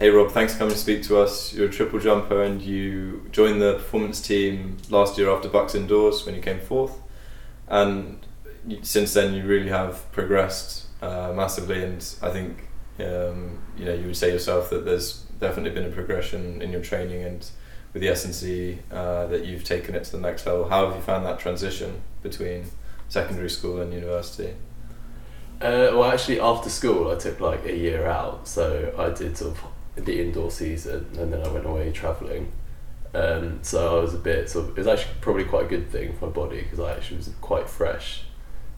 Hey Rob, thanks for coming to speak to us. You're a triple jumper and you joined the performance team last year after Bucks Indoors when you came fourth. And since then you really have progressed massively, and I think you would say yourself that there's definitely been a progression in your training and with the S&C that you've taken it to the next level. How have you found that transition between secondary school and university? Well, actually, after school, I took like a year out, so I did sort of the indoor season, and then I went away travelling. So I was a bit it was actually probably quite a good thing for my body because I actually was quite fresh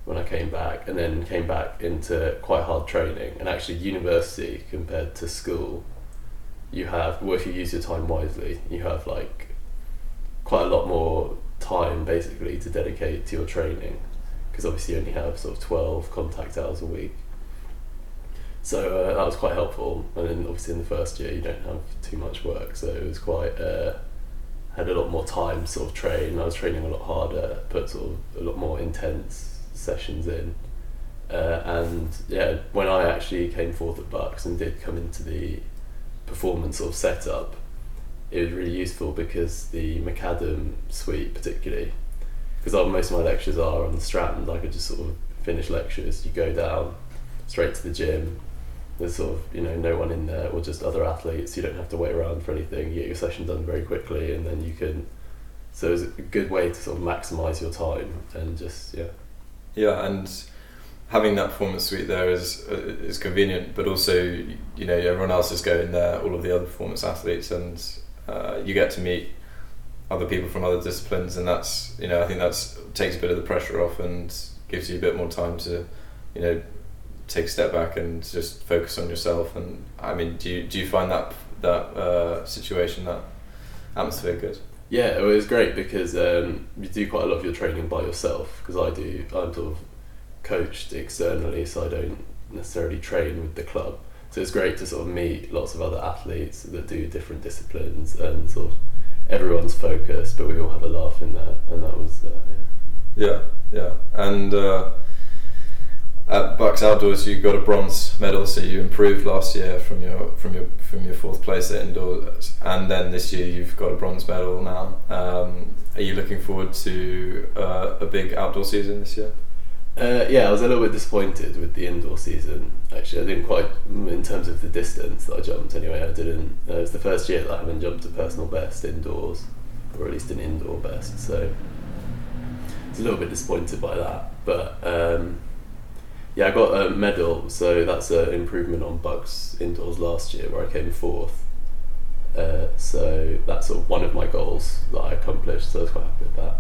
when I came back, and then came back into quite hard training. And actually, university compared to school, you have, well, if you use your time wisely, you have like quite a lot more time basically to dedicate to your training, because obviously you only have sort of 12 contact hours a week. So that was quite helpful. And then obviously in the first year you don't have too much work, so it was quite had a lot more time to sort of train. I was training a lot harder, put sort of a lot more intense sessions in, and yeah, when I actually came fourth at Bucks and did come into the performance sort of setup, it was really useful because the macadam suite particularly, because most of my lectures are on the Strand, I could just sort of finish lectures, you go down straight to the gym, there's sort of no one in there or just other athletes, you don't have to wait around for anything, you get your session done very quickly, and then you can, so it's a good way to sort of maximise your time and just And having that performance suite there is convenient, but also everyone else is going there, all of the other performance athletes, and you get to meet other people from other disciplines, and that's I think that's takes a bit of the pressure off and gives you a bit more time to take a step back and just focus on yourself. And I mean, do you find that situation, that atmosphere good? Yeah, it was great because you do quite a lot of your training by yourself, because I'm sort of coached externally, so I don't necessarily train with the club. So it's great to sort of meet lots of other athletes that do different disciplines, and sort of everyone's focused, but we all have a laugh in there, and that was Yeah. And at Bucks Outdoors you got a bronze medal, so you improved last year from your fourth place at indoors, and then this year you've got a bronze medal now. Are you looking forward to a big outdoor season this year? Yeah, I was a little bit disappointed with the indoor season. Actually, I didn't quite, in terms of the distance that I jumped anyway, I didn't, it was the first year that I haven't jumped a personal best indoors, or at least an indoor best, so I was a little bit disappointed by that. But yeah, I got a medal, so that's an improvement on Bucks indoors last year where I came fourth. So that's sort of one of my goals that I accomplished, so I was quite happy with that.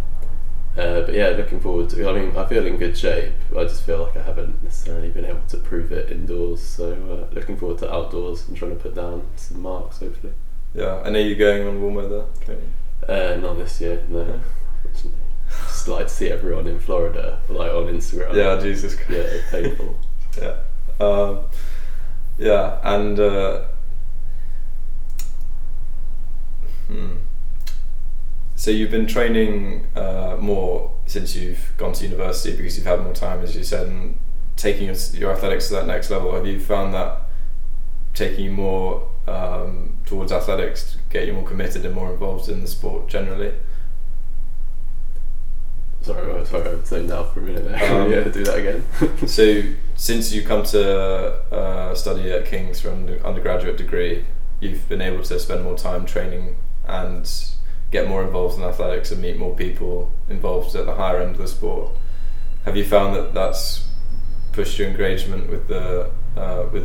But yeah, looking forward to, I feel in good shape, I just feel like I haven't necessarily been able to prove it indoors, so looking forward to outdoors and trying to put down some marks hopefully. Yeah, and are you going on warm weather training? Not this year, no, unfortunately. Just like to see everyone in Florida, like on Instagram. Yeah, Jesus Christ. Yeah, it's painful. And so you've been training more since you've gone to university because you've had more time, as you said, and taking your athletics to that next level. Have you found that taking you more towards athletics to get you more committed and more involved in the sport generally? Sorry, I zoned out for a minute there. Yeah, do that again. So since you come to study at King's for an undergraduate degree, you've been able to spend more time training and get more involved in athletics and meet more people involved at the higher end of the sport. Have you found that that's pushed your engagement with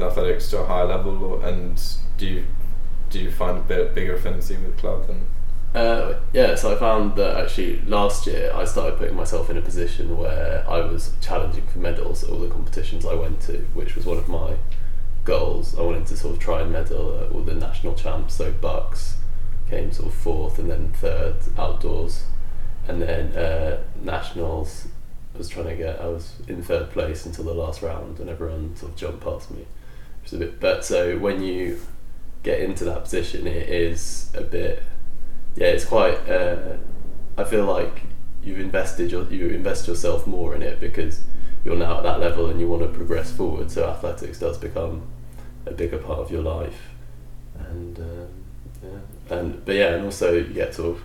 athletics to a higher level, and do you find a bit bigger affinity with the club? Yeah, so I found that actually last year I started putting myself in a position where I was challenging for medals at all the competitions I went to, which was one of my goals. I wanted to sort of try and medal at all the national champs, so Bucks came sort of fourth and then third outdoors, and then nationals I was in third place until the last round, and everyone sort of jumped past me, which is a bit, but so when you get into that position it is a bit, yeah, it's quite I feel like you invest yourself more in it because you're now at that level and you want to progress forward, so athletics does become a bigger part of your life. and and also you get sort of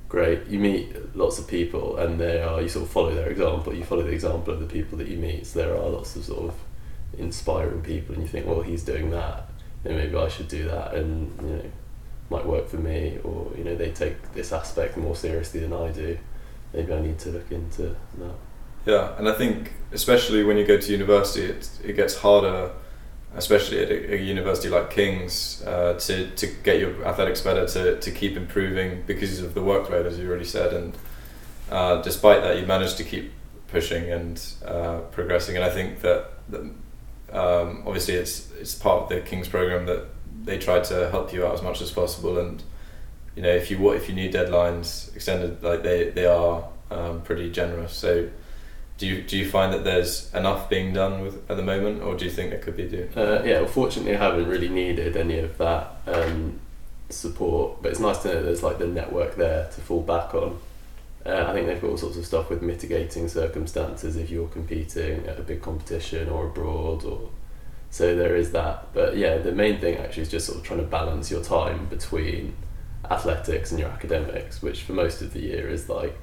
great. You meet lots of people, and you sort of follow their example. You follow the example of the people that you meet. So there are lots of sort of inspiring people, and you think, well, he's doing that, maybe I should do that, and might work for me, or they take this aspect more seriously than I do. Maybe I need to look into that. Yeah, and I think especially when you go to university, it gets harder, especially at a university like King's, to get your athletics better, to keep improving because of the workload, as you already said. And despite that, you managed to keep pushing and progressing. And I think that obviously it's part of the King's program that they try to help you out as much as possible. And if you need deadlines extended, like they are pretty generous. So do you find that there's enough being done at the moment, or do you think there could be well, fortunately I haven't really needed any of that support, but it's nice to know there's like the network there to fall back on. I think they've got all sorts of stuff with mitigating circumstances if you're competing at a big competition or abroad, so there is that. But yeah, the main thing actually is just sort of trying to balance your time between athletics and your academics, which for most of the year is like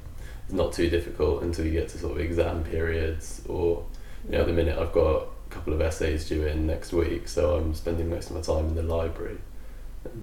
not too difficult until you get to sort of exam periods, or at the minute I've got a couple of essays due in next week, so I'm spending most of my time in the library.